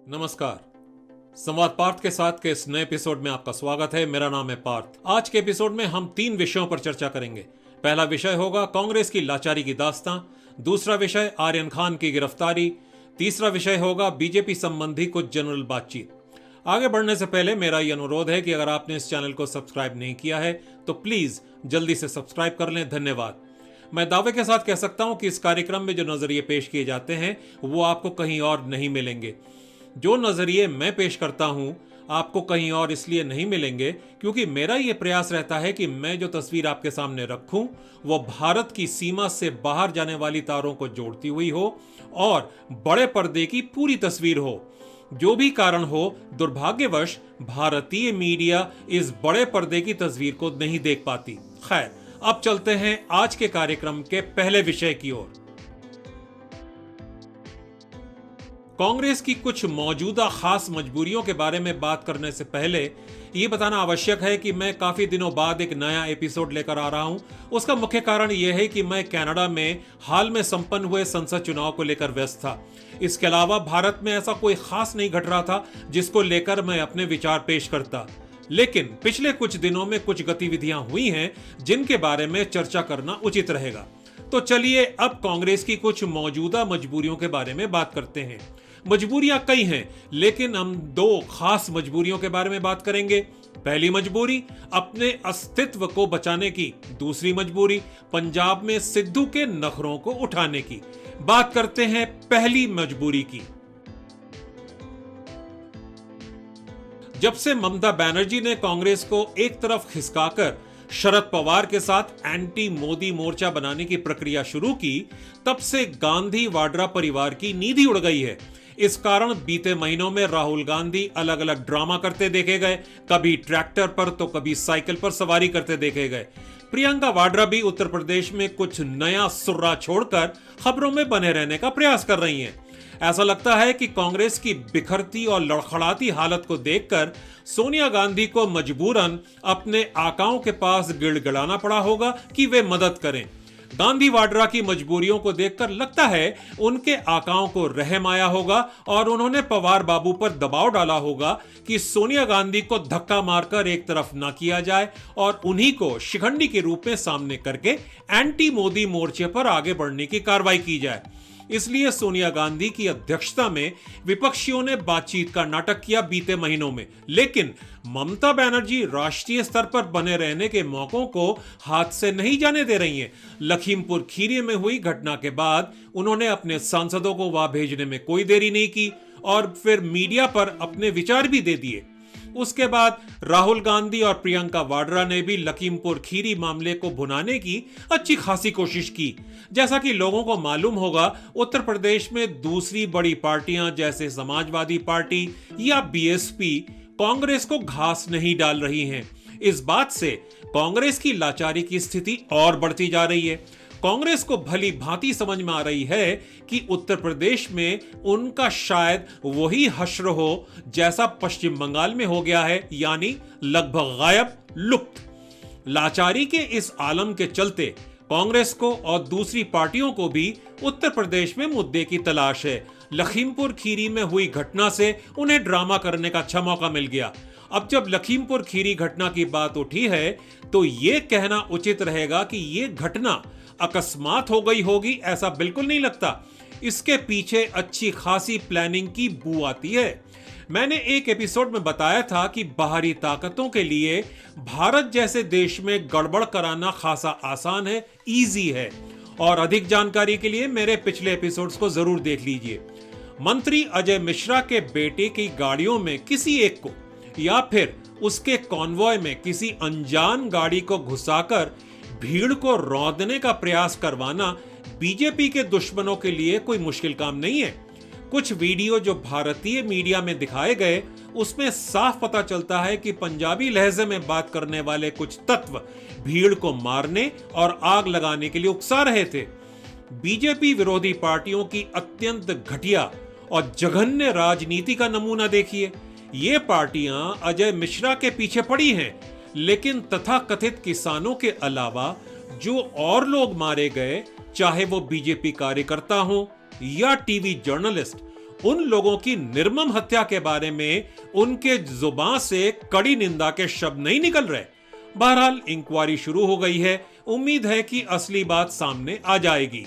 नमस्कार। संवाद पार्थ के साथ के इस नए एपिसोड में आपका स्वागत है। मेरा नाम है पार्थ। आज के एपिसोड में हम 3 विषयों पर चर्चा करेंगे। पहला विषय होगा कांग्रेस की लाचारी की दास्तां, दूसरा विषय आर्यन खान की गिरफ्तारी, तीसरा विषय होगा बीजेपी संबंधी कुछ जनरल बातचीत। आगे बढ़ने से पहले मेरा यह अनुरोध है कि अगर आपने इस चैनल को सब्सक्राइब नहीं किया है तो प्लीज जल्दी से सब्सक्राइब कर लें। धन्यवाद। मैं दावे के साथ कह सकता हूं कि इस कार्यक्रम में जो नजरिए पेश किए जाते हैं वो आपको कहीं और नहीं मिलेंगे। जो नजरिए मैं पेश करता हूं आपको कहीं और इसलिए नहीं मिलेंगे क्योंकि मेरा यह प्रयास रहता है कि मैं जो तस्वीर आपके सामने रखूं वो भारत की सीमा से बाहर जाने वाली तारों को जोड़ती हुई हो और बड़े पर्दे की पूरी तस्वीर हो। जो भी कारण हो, दुर्भाग्यवश भारतीय मीडिया इस बड़े पर्दे की तस्वीर को नहीं देख पाती। खैर, अब चलते हैं आज के कार्यक्रम के पहले विषय की ओर। कांग्रेस की कुछ मौजूदा खास मजबूरियों के बारे में बात करने से पहले यह बताना आवश्यक है कि मैं काफी दिनों बाद एक नया एपिसोड लेकर आ रहा हूं। उसका मुख्य कारण यह है कि मैं कनाडा में हाल में संपन्न हुए संसद चुनाव को लेकर व्यस्त था। इसके अलावा भारत में ऐसा कोई खास नहीं घट रहा था जिसको लेकर मैं अपने विचार पेश करता। लेकिन पिछले कुछ दिनों में कुछ गतिविधियां हुई हैं जिनके बारे में चर्चा करना उचित रहेगा। तो चलिए अब कांग्रेस की कुछ मौजूदा मजबूरियों के बारे में बात करते हैं। मजबूरियां कई हैं, लेकिन हम 2 खास मजबूरियों के बारे में बात करेंगे। पहली मजबूरी अपने अस्तित्व को बचाने की, दूसरी मजबूरी पंजाब में सिद्धू के नखरों को उठाने की। बात करते हैं पहली मजबूरी की। जब से ममता बनर्जी ने कांग्रेस को एक तरफ खिसकाकर शरद पवार के साथ एंटी मोदी मोर्चा बनाने की प्रक्रिया शुरू की, तब से गांधी वाड्रा परिवार की नींद ही उड़ गई है। इस कारण बीते महीनों में राहुल गांधी अलग अलग ड्रामा करते देखे गए, कभी ट्रैक्टर पर तो कभी साइकिल पर सवारी करते देखे गए। प्रियंका वाड्रा भी उत्तर प्रदेश में कुछ नया सुर्रा छोड़कर खबरों में बने रहने का प्रयास कर रही हैं। ऐसा लगता है कि कांग्रेस की बिखरती और लड़खड़ाती हालत को देखकर सोनिया गांधी को मजबूरन अपने आकाओं के पास गिड़गिड़ाना पड़ा होगा कि वे मदद करें। गांधी वाड्रा की मजबूरियों को देखकर लगता है उनके आकाओं को रहम आया होगा और उन्होंने पवार बाबू पर दबाव डाला होगा कि सोनिया गांधी को धक्का मारकर एक तरफ ना किया जाए और उन्हीं को शिखंडी के रूप में सामने करके एंटी मोदी मोर्चे पर आगे बढ़ने की कार्रवाई की जाए। इसलिए सोनिया गांधी की अध्यक्षता में विपक्षियों ने बातचीत का नाटक किया बीते महीनों में, लेकिन ममता बनर्जी राष्ट्रीय स्तर पर बने रहने के मौकों को हाथ से नहीं जाने दे रही हैं। लखीमपुर खीरी में हुई घटना के बाद उन्होंने अपने सांसदों को वहां भेजने में कोई देरी नहीं की और फिर मीडिया पर अपने विचार भी दे दिए। उसके बाद राहुल गांधी और प्रियंका वाड्रा ने भी लखीमपुर खीरी मामले को भुनाने की अच्छी खासी कोशिश की। जैसा कि लोगों को मालूम होगा, उत्तर प्रदेश में दूसरी बड़ी पार्टियां जैसे समाजवादी पार्टी या बीएसपी कांग्रेस को घास नहीं डाल रही हैं। इस बात से कांग्रेस की लाचारी की स्थिति और बढ़ती जा रही है। कांग्रेस को भली भांति समझ में आ रही है कि उत्तर प्रदेश में उनका शायद वही हश्र हो जैसा पश्चिम बंगाल में हो गया है, यानी लगभग गायब, लुप्त। लाचारी के इस आलम के चलते कांग्रेस को और दूसरी पार्टियों को भी उत्तर प्रदेश में मुद्दे की तलाश है। लखीमपुर खीरी में हुई घटना से उन्हें ड्रामा करने का अच्छा मौका मिल गया। अब जब लखीमपुर खीरी घटना की बात उठी है तो यह कहना उचित रहेगा कि यह घटना अकस्मात हो गई होगी, ऐसा बिल्कुल नहीं लगता। इसके पीछे अच्छी खासी प्लानिंग की बू आती है। मैंने एक एपिसोड में बताया था कि बाहरी ताकतों के लिए भारत जैसे देश में गड़बड़ कराना खासा आसान है, इजी है। और अधिक जानकारी के लिए मेरे पिछले एपिसोड्स को जरूर देख लीजिए। मंत्री अजय मिश्रा के बेटे की गाड़ियों में किसी एक को या फिर उसके कॉन्वॉय में किसी अनजान गाड़ी को घुसाकर भीड़ को रौंदने का प्रयास करवाना बीजेपी के दुश्मनों के लिए कोई मुश्किल काम नहीं है। कुछ वीडियो जो भारतीय मीडिया में दिखाए गए उसमें साफ पता चलता है कि पंजाबी लहजे में बात करने वाले कुछ तत्व भीड़ को मारने और आग लगाने के लिए उकसा रहे थे। बीजेपी विरोधी पार्टियों की अत्यंत घटिया और जघन्य राजनीति का नमूना देखिए। ये पार्टियां अजय मिश्रा के पीछे पड़ी हैं, लेकिन तथाकथित किसानों के अलावा जो और लोग मारे गए, चाहे वो बीजेपी कार्यकर्ता हो या टीवी जर्नलिस्ट, उन लोगों की निर्मम हत्या के बारे में उनके जुबान से कड़ी निंदा के शब्द नहीं निकल रहे। बहरहाल इंक्वायरी शुरू हो गई है, उम्मीद है कि असली बात सामने आ जाएगी।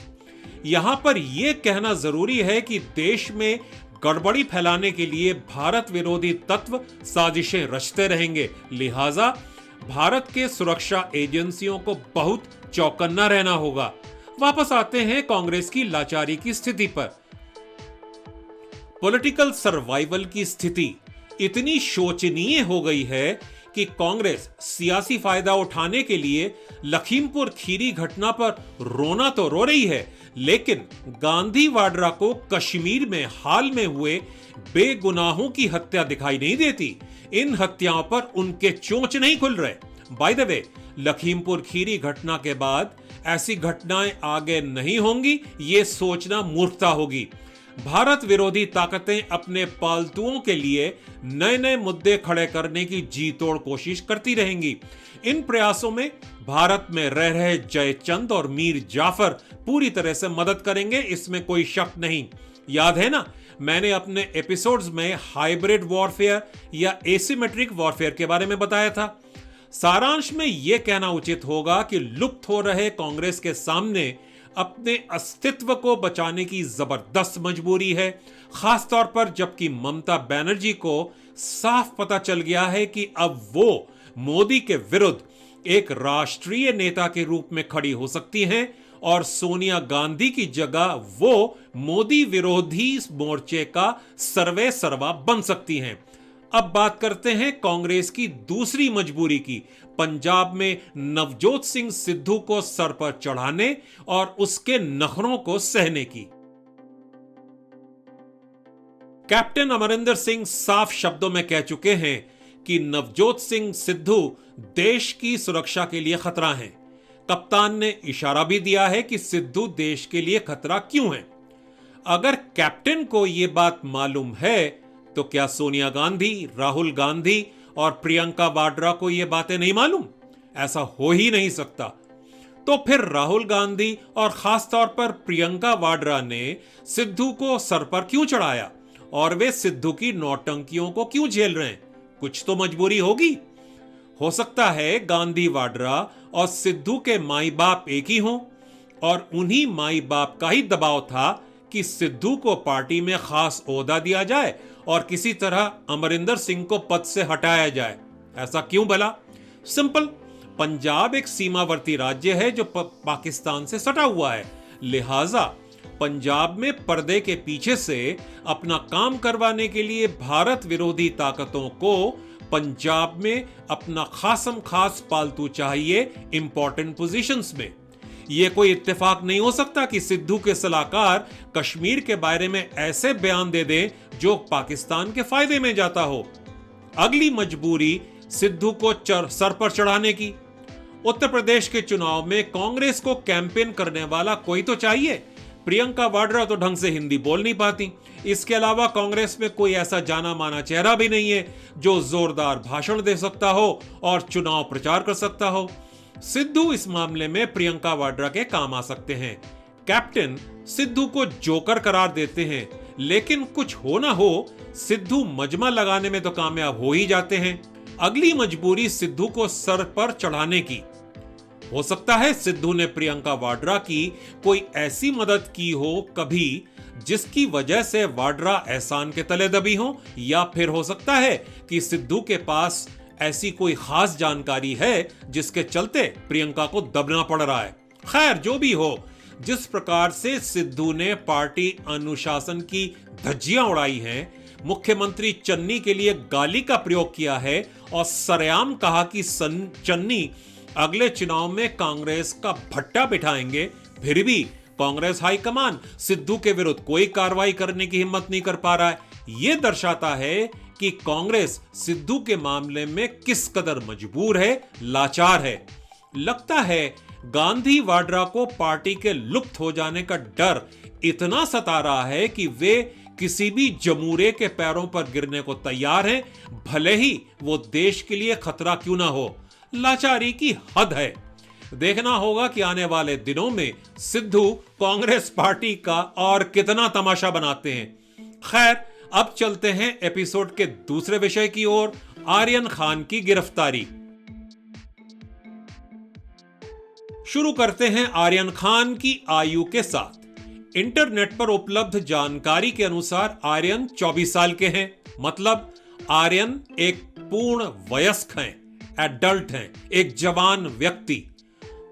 यहां पर यह कहना जरूरी है कि देश में गड़बड़ी फैलाने के लिए भारत विरोधी तत्व साजिशें रचते रहेंगे, लिहाजा भारत के सुरक्षा एजेंसियों को बहुत चौकन्ना रहना होगा। वापस आते हैं कांग्रेस की लाचारी की स्थिति पर। पॉलिटिकल सर्वाइवल की स्थिति इतनी शोचनीय हो गई है कि कांग्रेस सियासी फायदा उठाने के लिए लखीमपुर खीरी घटना पर रोना तो रो रही है, लेकिन गांधी वाड्रा को कश्मीर में हाल में हुए बेगुनाहों की हत्या दिखाई नहीं देती। इन हत्याओं पर उनके चोंच नहीं खुल रहे। By the way, Lakhimpur Kheri घटना के बाद ऐसी घटनाएं आगे नहीं होंगी, ये सोचना मूर्खता होगी। भारत विरोधी ताकतें अपने पालतुओं के लिए नए नए मुद्दे खड़े करने की जी तोड़ कोशिश करती रहेंगी। इन प्रयासों में भारत में रह रहे जयचंद और मीर जाफर पूरी तरह से मदद करेंगे, इसमें कोई शक नहीं। याद है ना, मैंने अपने एपिसोड्स में हाइब्रिड वॉरफेयर या एसिमेट्रिक वॉरफेयर के बारे में बताया था। सारांश में यह कहना उचित होगा कि लुप्त हो रहे कांग्रेस के सामने अपने अस्तित्व को बचाने की जबरदस्त मजबूरी है, खासतौर पर जबकि ममता बनर्जी को साफ पता चल गया है कि अब वो मोदी के विरुद्ध एक राष्ट्रीय नेता के रूप में खड़ी हो सकती हैं और सोनिया गांधी की जगह वो मोदी विरोधी मोर्चे का सर्वे सर्वा बन सकती हैं। अब बात करते हैं कांग्रेस की दूसरी मजबूरी की, पंजाब में नवजोत सिंह सिद्धू को सर पर चढ़ाने और उसके नखरों को सहने की। कैप्टन अमरिंदर सिंह साफ शब्दों में कह चुके हैं कि नवजोत सिंह सिद्धू देश की सुरक्षा के लिए खतरा हैं। कप्तान ने इशारा भी दिया है कि सिद्धू देश के लिए खतरा क्यों है। अगर कैप्टन को यह बात मालूम है तो क्या सोनिया गांधी, राहुल गांधी और प्रियंका वाड्रा को यह बातें नहीं मालूम? ऐसा हो ही नहीं सकता। तो फिर राहुल गांधी और खासतौर पर प्रियंका वाड्रा ने सिद्धू को सर पर क्यों चढ़ाया और वे सिद्धू की नौटंकियों को क्यों झेल रहे हैं? कुछ तो मजबूरी होगी। हो सकता है गांधी वाड्रा और सिद्धू के माई बाप एक ही हों और उन्हीं माई बाप का ही दबाव था कि सिद्धू को पार्टी में खास ओहदा दिया जाए और किसी तरह अमरिंदर सिंह को पद से हटाया जाए। ऐसा क्यों भला? सिंपल, पंजाब एक सीमावर्ती राज्य है जो पाकिस्तान से सटा हुआ है, लिहाजा पंजाब में पर्दे के पीछे से अपना काम करवाने के लिए भारत विरोधी ताकतों को पंजाब में अपना खासम खास पालतू चाहिए इंपॉर्टेंट पोजीशंस में। यह कोई इत्तेफाक नहीं हो सकता कि सिद्धू के सलाहकार कश्मीर के बारे में ऐसे बयान दे दें जो पाकिस्तान के फायदे में जाता हो। अगली मजबूरी सिद्धू को सर पर चढ़ाने की। उत्तर प्रदेश के चुनाव में कांग्रेस को कैंपेन करने वाला कोई तो चाहिए। प्रियंका वाड्रा तो ढंग से हिंदी बोल नहीं पाती। इसके अलावा कांग्रेस में कोई ऐसा जाना माना चेहरा भी नहीं है जो जोरदार भाषण दे सकता हो और चुनाव प्रचार कर सकता हो। सिद्धू इस मामले में प्रियंका वाड्रा के काम आ सकते हैं। कैप्टन सिद्धू को जोकर करार देते हैं, लेकिन कुछ हो ना हो सिद्धू मजमा लगाने में तो कामयाब हो ही जाते हैं। अगली मजबूरी सिद्धू को सर पर चढ़ाने की। हो सकता है सिद्धू ने प्रियंका वाड्रा की कोई ऐसी मदद की हो कभी जिसकी वजह से वाड्रा एहसान के तले दबी हो, या फिर हो सकता है कि सिद्धू के पास ऐसी कोई खास जानकारी है जिसके चलते प्रियंका को दबना पड़ रहा है। खैर, जो भी हो, जिस प्रकार से सिद्धू ने पार्टी अनुशासन की धज्जियां उड़ाई हैं, मुख्यमंत्री चन्नी के लिए गाली का प्रयोग किया है और सरेआम कहा कि चन्नी अगले चुनाव में कांग्रेस का भट्टा बिठाएंगे, फिर भी कांग्रेस हाईकमान सिद्धू के विरुद्ध कोई कार्रवाई करने की हिम्मत नहीं कर पा रहा है। यह दर्शाता है कि कांग्रेस सिद्धू के मामले में किस कदर मजबूर है, लाचार है। लगता है गांधी वाड्रा को पार्टी के लुप्त हो जाने का डर इतना सता रहा है कि वे किसी भी जमूरे के पैरों पर गिरने को तैयार हैं, भले ही वो देश के लिए खतरा क्यों ना हो। लाचारी की हद है। देखना होगा कि आने वाले दिनों में सिद्धू कांग्रेस पार्टी का और कितना तमाशा बनाते हैं। खैर, अब चलते हैं एपिसोड के दूसरे विषय की ओर, आर्यन खान की गिरफ्तारी। शुरू करते हैं आर्यन खान की आयु के साथ। इंटरनेट पर उपलब्ध जानकारी के अनुसार आर्यन 24 साल के हैं। मतलब आर्यन एक पूर्ण वयस्क हैं, एडल्ट हैं, एक जवान व्यक्ति।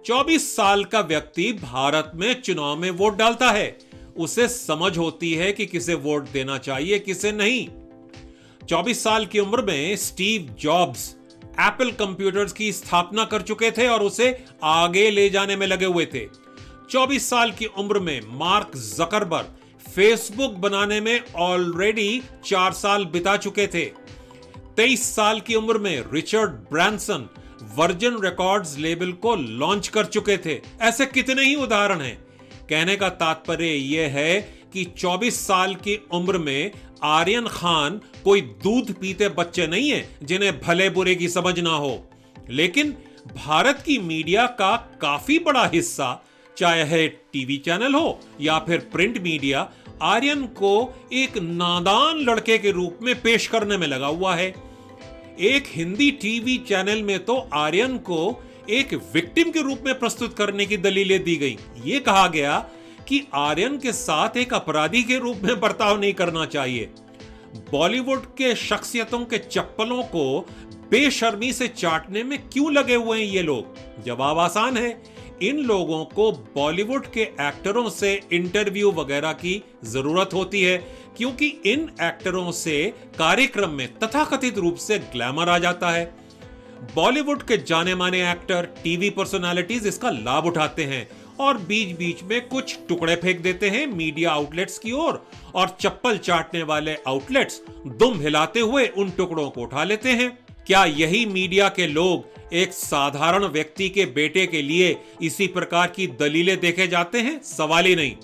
24 साल का व्यक्ति भारत में चुनाव में वोट डालता है। उसे समझ होती है कि किसे वोट देना चाहिए, किसे नहीं। 24 साल की उम्र में स्टीव जॉब्स एप्पल कंप्यूटर्स की स्थापना कर चुके थे और उसे आगे ले जाने में लगे हुए थे। 24 साल की उम्र में मार्क जकरबर्ग फेसबुक बनाने में ऑलरेडी 4 साल बिता चुके थे। 23 साल की उम्र में Richard Branson virgin records label को लॉन्च कर चुके थे। ऐसे कितने ही उदाहरण हैं। कहने का तात्पर्य यह है कि 24 साल की उम्र में आर्यन खान कोई दूध पीते बच्चे नहीं हैं जिन्हें भले बुरे की समझ ना हो। लेकिन भारत की मीडिया का काफी बड़ा हिस्सा, चाहे है टीवी चैनल हो या फिर प्रिंट मीडिया, आर्यन को एक नादान लड़के के रूप में पेश करने में लगा हुआ है। एक हिंदी टीवी चैनल में तो आर्यन को एक विक्टिम के रूप में प्रस्तुत करने की दलीलें दी गई। यह कहा गया कि आर्यन के साथ एक अपराधी के रूप में बर्ताव नहीं करना चाहिए। बॉलीवुड के शख्सियतों के चप्पलों को बेशर्मी से चाटने में क्यों लगे हुए हैं ये लोग? जवाब आसान है, इन लोगों को बॉलीवुड के एक्टरों से इंटरव्यू वगैरह की जरूरत होती है, क्योंकि इन एक्टरों से कार्यक्रम में तथाकथित रूप से ग्लैमर आ जाता है। बॉलीवुड के जाने माने एक्टर, टीवी पर्सनालिटीज इसका लाभ उठाते हैं और बीच बीच में कुछ टुकड़े फेंक देते हैं मीडिया आउटलेट्स की ओर, और चप्पल चाटने वाले आउटलेट्स दुम हिलाते हुए उन टुकड़ों को उठा लेते हैं। क्या यही मीडिया के लोग एक साधारण व्यक्ति के बेटे के लिए इसी प्रकार की दलीलें देखे जाते हैं? सवाल ही नहीं।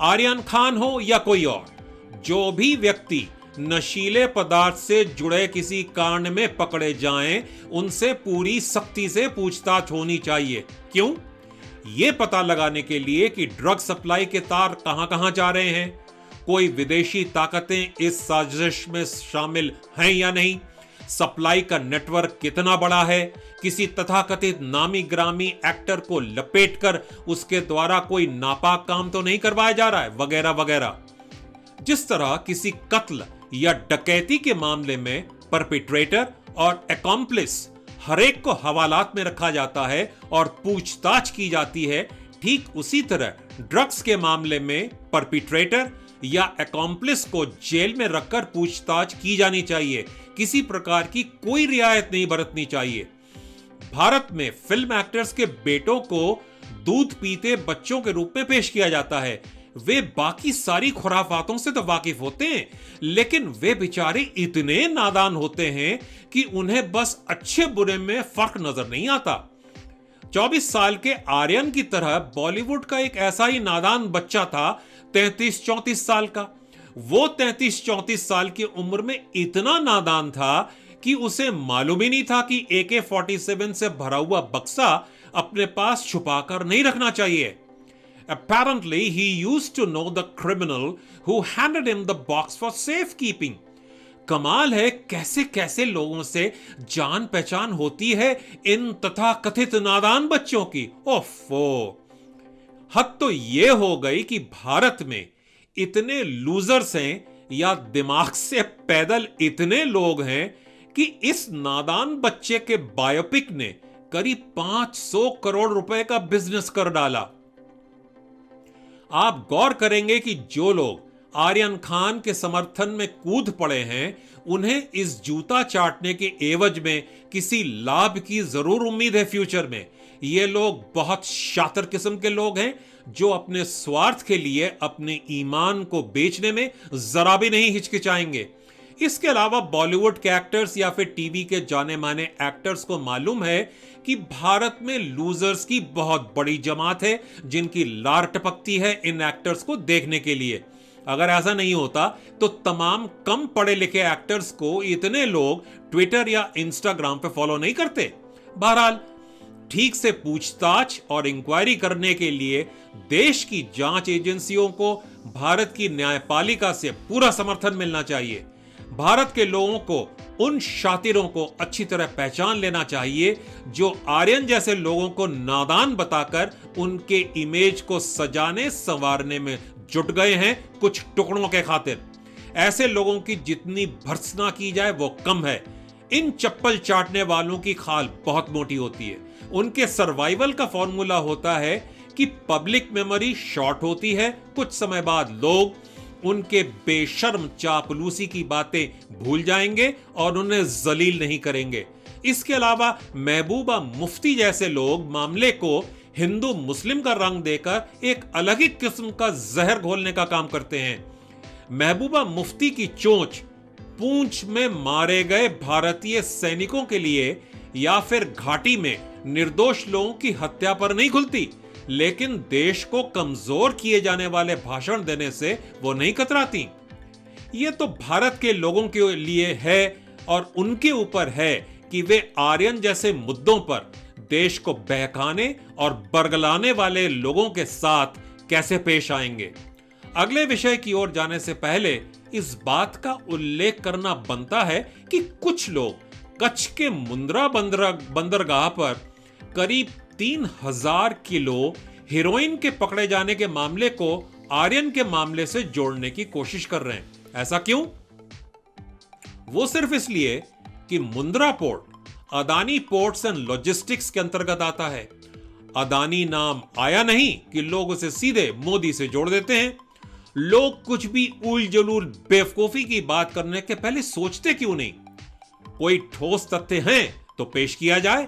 आर्यन खान हो या कोई और, जो भी व्यक्ति नशीले पदार्थ से जुड़े किसी कांड में पकड़े जाएं, उनसे पूरी सख्ती से पूछताछ होनी चाहिए। क्यों? यह पता लगाने के लिए कि ड्रग सप्लाई के तार कहां कहां जा रहे हैं, कोई विदेशी ताकतें इस साजिश में शामिल हैं या नहीं, सप्लाई का नेटवर्क कितना बड़ा है, किसी तथाकथित नामी ग्रामी एक्टर को लपेटकर उसके द्वारा कोई नापाक काम तो नहीं करवाया जा रहा है, वगैरह वगैरह। जिस तरह किसी कत्ल या डकैती के मामले में परपिट्रेटर और एकॉम्प्लिस हरेक को हवालात में रखा जाता है और पूछताछ की जाती है, ठीक उसी तरह ड्रग्स के मामले में परपिट्रेटर या एकॉम्प्लिस को जेल में रखकर पूछताछ की जानी चाहिए। किसी प्रकार की कोई रियायत नहीं बरतनी चाहिए। भारत में फिल्म एक्टर्स के बेटों को दूध पीते बच्चों के रूप में पेश किया जाता है। वे बाकी सारी खुराफातों से तो वाकिफ होते हैं, लेकिन वे बेचारे इतने नादान होते हैं कि उन्हें बस अच्छे बुरे में फर्क नजर नहीं आता। 24 साल के आर्यन की तरह बॉलीवुड का एक ऐसा ही नादान बच्चा था 33-34 साल का। वो 33-34 साल की उम्र में इतना नादान था कि उसे मालूम ही नहीं था कि AK-47 से भरा हुआ बक्सा अपने पास छुपाकर नहीं रखना चाहिए। Apparently, he used to know the criminal who handed him the box for safekeeping. कमाल है कैसे कैसे लोगों से जान पहचान होती है इन तथाकथित नादान बच्चों की। ओफो, हद तो यह हो गई कि भारत में इतने लूजर्स हैं या दिमाग से पैदल इतने लोग हैं कि इस नादान बच्चे के बायोपिक ने करीब 500 करोड़ रुपए का बिजनेस कर डाला। आप गौर करेंगे कि जो लोग आर्यन खान के समर्थन में कूद पड़े हैं, उन्हें इस जूता चाटने के एवज में किसी लाभ की जरूर उम्मीद है फ्यूचर में। ये लोग बहुत शातिर किस्म के लोग हैं जो अपने स्वार्थ के लिए अपने ईमान को बेचने में जरा भी नहीं हिचकिचाएंगे। इसके अलावा बॉलीवुड के एक्टर्स या फिर टीवी के जाने माने एक्टर्स को मालूम है कि भारत में लूजर्स की बहुत बड़ी जमात है जिनकी लार टपकती है इन एक्टर्स को देखने के लिए। अगर ऐसा नहीं होता तो तमाम कम पढ़े लिखे एक्टर्स को इतने लोग ट्विटर या इंस्टाग्राम पे फॉलो नहीं करते। बहरहाल, ठीक से पूछताछ और इंक्वायरी करने के लिए देश की जांच एजेंसियों को भारत की न्यायपालिका से पूरा समर्थन मिलना चाहिए। भारत के लोगों को उन शातिरों को अच्छी तरह पहचान लेना चाहिए जो आर्यन जैसे लोगों को नादान बताकर उनके इमेज को सजाने संवारने में जुट गए हैं कुछ टुकड़ों के खातिर। ऐसे लोगों की जितनी भर्त्सना की जाए वो कम है। इन चप्पल चाटने वालों की खाल बहुत मोटी होती है। उनके सर्वाइवल का फॉर्मूला होता है कि पब्लिक मेमोरी शॉर्ट होती है, कुछ समय बाद लोग उनके बेशर्म चापलूसी की बातें भूल जाएंगे और उन्हें जलील नहीं करेंगे। इसके अलावा महबूबा मुफ्ती जैसे लोग मामले को हिंदू मुस्लिम का रंग देकर एक अलग ही किस्म का जहर घोलने का काम करते हैं। महबूबा मुफ्ती की चोंच पूंछ में मारे गए भारतीय सैनिकों के लिए या फिर घाटी में निर्दोष लोगों की हत्या पर नहीं खुलती, लेकिन देश को कमजोर किए जाने वाले भाषण देने से वो नहीं कतराती। ये तो भारत के लोगों के लिए है और उनके ऊपर है कि वे आर्यन जैसे मुद्दों पर देश को बहकाने और बरगलाने वाले लोगों के साथ कैसे पेश आएंगे। अगले विषय की ओर जाने से पहले इस बात का उल्लेख करना बनता है कि कुछ लोग कच्छ के मुंद्रा बंदरगाह पर करीब 3000 किलो हेरोइन के पकड़े जाने के मामले को आर्यन के मामले से जोड़ने की कोशिश कर रहे हैं। ऐसा क्यों? वो सिर्फ इसलिए कि Mundra port Adani ports and logistics के अंतर्गत आता है। अदानी नाम आया नहीं कि लोग उसे सीधे मोदी से जोड़ देते हैं। लोग कुछ भी उल जलूल बेवकूफी की बात करने के पहले सोचते क्यों नहीं? कोई ठोस तथ्य हैं तो पेश किया जाए।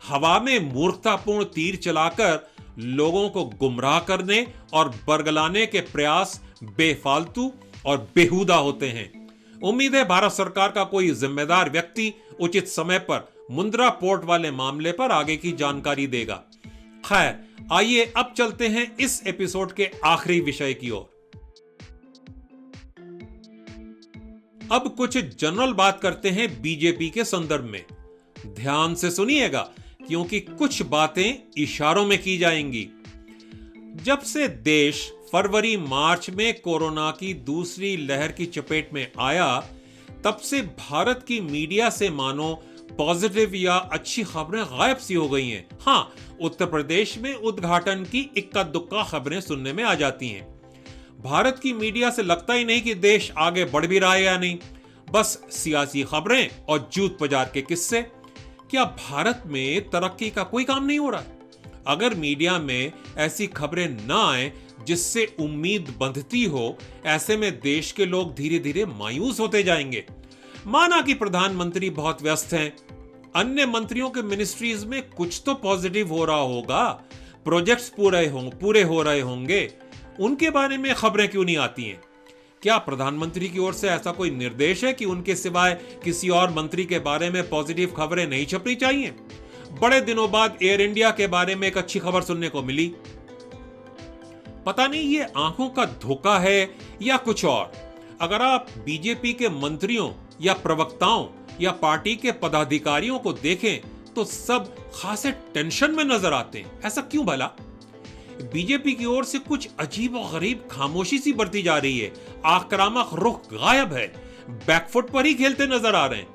हवा में मूर्खतापूर्ण तीर चलाकर लोगों को गुमराह करने और बरगलाने के प्रयास बेफालतू और बेहुदा होते हैं। उम्मीद है भारत सरकार का कोई जिम्मेदार व्यक्ति उचित समय पर मुंद्रा पोर्ट वाले मामले पर आगे की जानकारी देगा। खैर, आइए अब चलते हैं इस एपिसोड के आखिरी विषय की ओर। अब कुछ जनरल बात करते हैं बीजेपी के संदर्भ में। ध्यान से सुनिएगा क्योंकि कुछ बातें इशारों में की जाएंगी। जब से देश फरवरी मार्च में कोरोना की दूसरी लहर की चपेट में आया, तब से भारत की मीडिया से मानो पॉजिटिव या अच्छी खबरें गायब सी हो गई हैं। हाँ, उत्तर प्रदेश में उद्घाटन की इक्का दुक्का खबरें सुनने में आ जाती हैं। भारत की मीडिया से लगता ही नहीं कि देश आगे बढ़ भी रहा है या नहीं, बस सियासी खबरें और जूत बाजार के किस्से। क्या भारत में तरक्की का कोई काम नहीं हो रहा है? अगर मीडिया में ऐसी खबरें ना आए जिससे उम्मीद बंधती हो, ऐसे में देश के लोग धीरे धीरे मायूस होते जाएंगे। माना कि प्रधानमंत्री बहुत व्यस्त हैं, अन्य मंत्रियों के मिनिस्ट्रीज में कुछ तो पॉजिटिव हो रहा होगा, प्रोजेक्ट्स पूरे हो रहे होंगे, उनके बारे में खबरें क्यों नहीं आती हैं? क्या प्रधानमंत्री की ओर से ऐसा कोई निर्देश है कि उनके सिवाय किसी और मंत्री के बारे में पॉजिटिव खबरें नहीं छपनी चाहिए? बड़े दिनों बाद एयर इंडिया के बारे में एक अच्छी खबर सुनने को मिली। पता नहीं ये आंखों का धोखा है या कुछ और। अगर आप बीजेपी के मंत्रियों या प्रवक्ताओं या पार्टी के पदाधिकारियों को देखें तो सब खासे टेंशन में नजर आते हैं। ऐसा क्यों भला? बीजेपी की ओर से कुछ अजीब और गरीब खामोशी सी बरती जा रही है। आक्रामक रुख गायब है, बैकफुट पर ही खेलते नजर आ रहे हैं।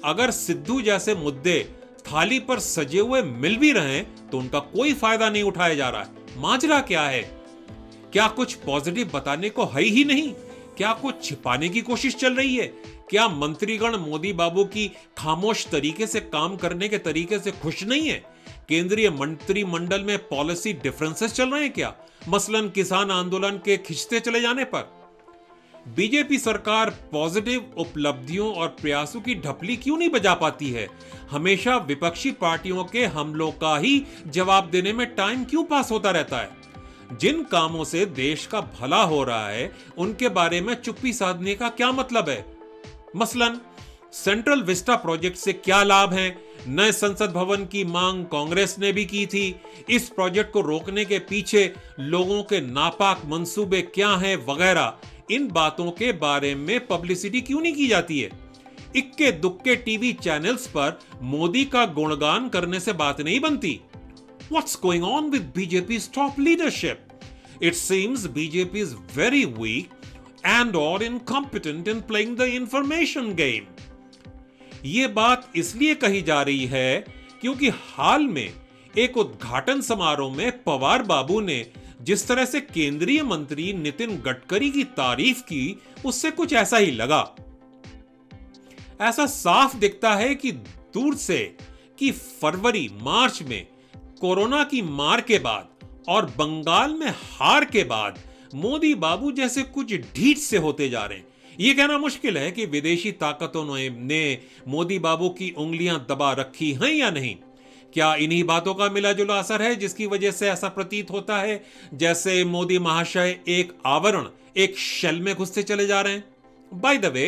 अगर सिद्धू जैसे मुद्दे थाली पर सजे हुए मिल भी रहे हैं तो उनका कोई फायदा नहीं उठाया जा रहा है। माजरा क्या है? क्या कुछ पॉजिटिव बताने को है ही नहीं? क्या कुछ छिपाने की कोशिश चल रही है? क्या मंत्रीगण मोदी बाबू की खामोश तरीके से काम करने के तरीके से खुश नहीं है? केंद्रीय मंत्रिमंडल में पॉलिसी डिफरेंसेस चल रहे हैं क्या? मसलन किसान आंदोलन के खिंचते चले जाने पर। बीजेपी सरकार पॉजिटिव उपलब्धियों और प्रयासों की ढपली क्यों नहीं बजा पाती है? हमेशा विपक्षी पार्टियों के हमलों का ही जवाब देने में टाइम क्यों पास होता रहता है? जिन कामों से देश का भला हो रहा है उनके बारे में चुप्पी साधने का क्या मतलब है? मसलन सेंट्रल विस्टा प्रोजेक्ट से क्या लाभ है? नए संसद भवन की मांग कांग्रेस ने भी की थी। इस प्रोजेक्ट को रोकने के पीछे लोगों के नापाक मंसूबे क्या हैं वगैरह, इन बातों के बारे में पब्लिसिटी क्यों नहीं की जाती है? इक्के दुक्के टीवी चैनल्स पर मोदी का गुणगान करने से बात नहीं बनती। What's going on with BJP's top leadership? It seems BJP is very weak and or incompetent in playing the information game. ये बात इसलिए कही जा रही है क्योंकि हाल में एक उद्घाटन समारोह में पवार बाबू ने जिस तरह से केंद्रीय मंत्री नितिन गडकरी की तारीफ की, उससे कुछ ऐसा ही लगा। ऐसा साफ दिखता है कि दूर से कि फरवरी मार्च में कोरोना की मार के बाद और बंगाल में हार के बाद मोदी बाबू जैसे कुछ ढीठ से होते जा रहे हैं। यह कहना मुश्किल है कि विदेशी ताकतों ने मोदी बाबू की उंगलियां दबा रखी हैं या नहीं। क्या इन्हीं बातों का मिला जुला असर है जिसकी वजह से ऐसा प्रतीत होता है जैसे मोदी महाशय एक आवरण, एक शेल में घुसते चले जा रहे हैं? बाय द वे,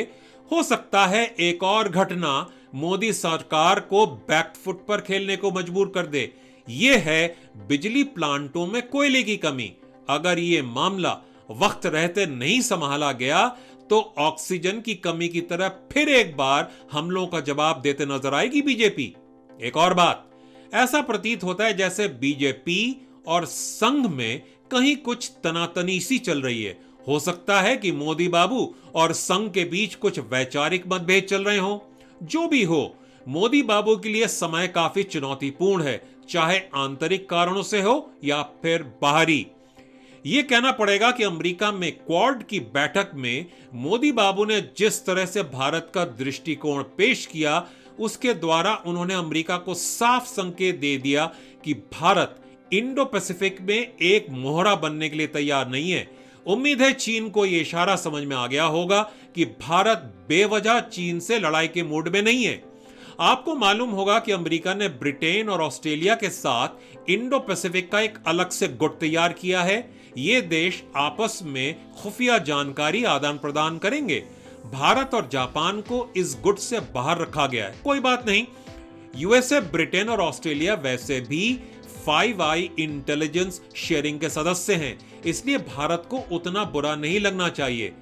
हो सकता है एक और घटना मोदी सरकार को बैकफुट पर खेलने को मजबूर कर दे। यह है बिजली प्लांटों में कोयले की कमी। अगर यह मामला वक्त रहते नहीं संभाला गया तो ऑक्सीजन की कमी की तरह फिर एक बार हमलों का जवाब देते नजर आएगी बीजेपी। एक और बात, ऐसा प्रतीत होता है जैसे बीजेपी और संघ में कहीं कुछ तनातनी सी चल रही है। हो सकता है कि मोदी बाबू और संघ के बीच कुछ वैचारिक मतभेद चल रहे हों। जो भी हो, मोदी बाबू के लिए समय काफी चुनौतीपूर्ण है, चाहे आंतरिक कारणों से हो या फिर बाहरी। यह कहना पड़ेगा कि अमेरिका में क्वाड की बैठक में मोदी बाबू ने जिस तरह से भारत का दृष्टिकोण पेश किया, उसके द्वारा उन्होंने अमेरिका को साफ संकेत दे दिया कि भारत इंडो पैसिफिक में एक मोहरा बनने के लिए तैयार नहीं है। उम्मीद है चीन को यह इशारा समझ में आ गया होगा कि भारत बेवजह चीन से लड़ाई के मूड में नहीं है। आपको मालूम होगा कि अमेरिका ने ब्रिटेन और ऑस्ट्रेलिया के साथ इंडो पैसिफिक का एक अलग से गुट तैयार किया है। ये देश आपस में खुफिया जानकारी आदान प्रदान करेंगे। भारत और जापान को इस गुट से बाहर रखा गया है। कोई बात नहीं, यूएसए, ब्रिटेन और ऑस्ट्रेलिया वैसे भी 5 आई इंटेलिजेंस शेयरिंग के सदस्य हैं, इसलिए भारत को उतना बुरा नहीं लगना चाहिए।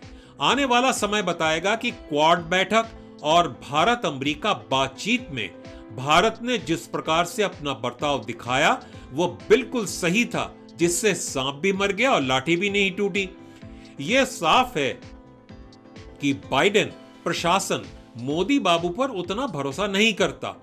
आने वाला समय बताएगा कि क्वाड बैठक और भारत अमेरिका बातचीत में भारत ने जिस प्रकार से अपना बर्ताव दिखाया वो बिल्कुल सही था, जिससे सांप भी मर गया और लाठी भी नहीं टूटी। यह साफ है कि बाइडेन प्रशासन मोदी बाबू पर उतना भरोसा नहीं करता।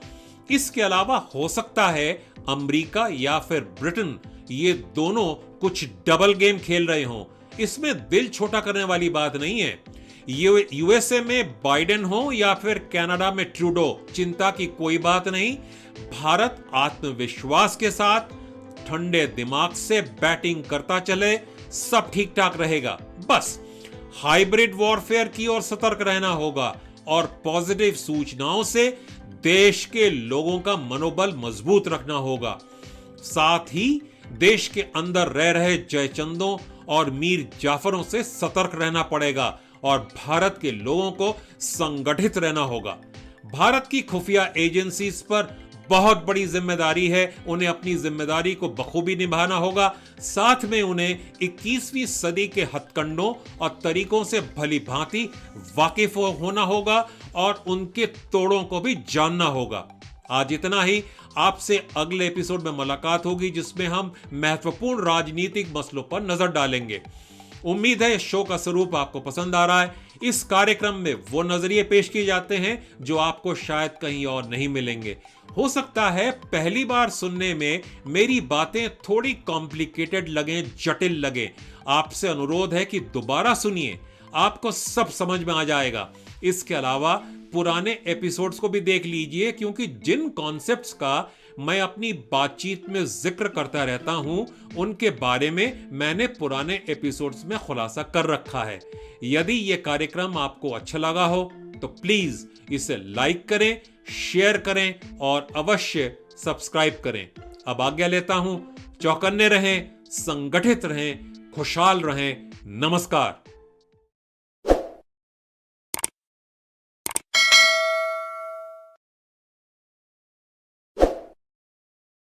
इसके अलावा हो सकता है अमेरिका या फिर ब्रिटेन, ये दोनों कुछ डबल गेम खेल रहे हों। इसमें दिल छोटा करने वाली बात नहीं है। यूएसए में बाइडेन हो या फिर कनाडा में ट्रूडो, चिंता की कोई बात नहीं। भारत आत्मविश्वास के साथ ठंडे दिमाग से बैटिंग करता चले, सब ठीक ठाक रहेगा। बस हाइब्रिड वॉरफेयर की ओर सतर्क रहना होगा और पॉजिटिव सूचनाओं से देश के लोगों का मनोबल मजबूत रखना होगा। साथ ही देश के अंदर रह रहे जयचंदों और मीर जाफरों से सतर्क रहना पड़ेगा और भारत के लोगों को संगठित रहना होगा। भारत की खुफिया एजेंसीज पर बहुत बड़ी जिम्मेदारी है, उन्हें अपनी जिम्मेदारी को बखूबी निभाना होगा। साथ में उन्हें 21वीं सदी के हथकंडों और तरीकों से भली भांति वाकिफ होना होगा और उनके तोड़ों को भी जानना होगा। आज इतना ही। आपसे अगले एपिसोड में मुलाकात होगी जिसमें हम महत्वपूर्ण राजनीतिक मसलों पर नजर डालेंगे। उम्मीद है इस शो का स्वरूप आपको पसंद आ रहा है। इस कार्यक्रम में वो नजरिए पेश किए जाते हैं जो आपको शायद कहीं और नहीं मिलेंगे। हो सकता है पहली बार सुनने में मेरी बातें थोड़ी कॉम्प्लिकेटेड लगें, जटिल लगें। आपसे अनुरोध है कि दोबारा सुनिए, आपको सब समझ में आ जाएगा। इसके अलावा पुराने एपिसोड्स को भी देख लीजिए, क्योंकि जिन कॉन्सेप्ट्स का मैं अपनी बातचीत में जिक्र करता रहता हूं, उनके बारे में मैंने पुराने एपिसोड्स में खुलासा कर रखा है। यदि यह कार्यक्रम आपको अच्छा लगा हो तो प्लीज इसे लाइक करें, शेयर करें और अवश्य सब्सक्राइब करें। अब आज्ञा लेता हूं। चौकन्ने रहें, संगठित रहें, खुशहाल रहें। नमस्कार।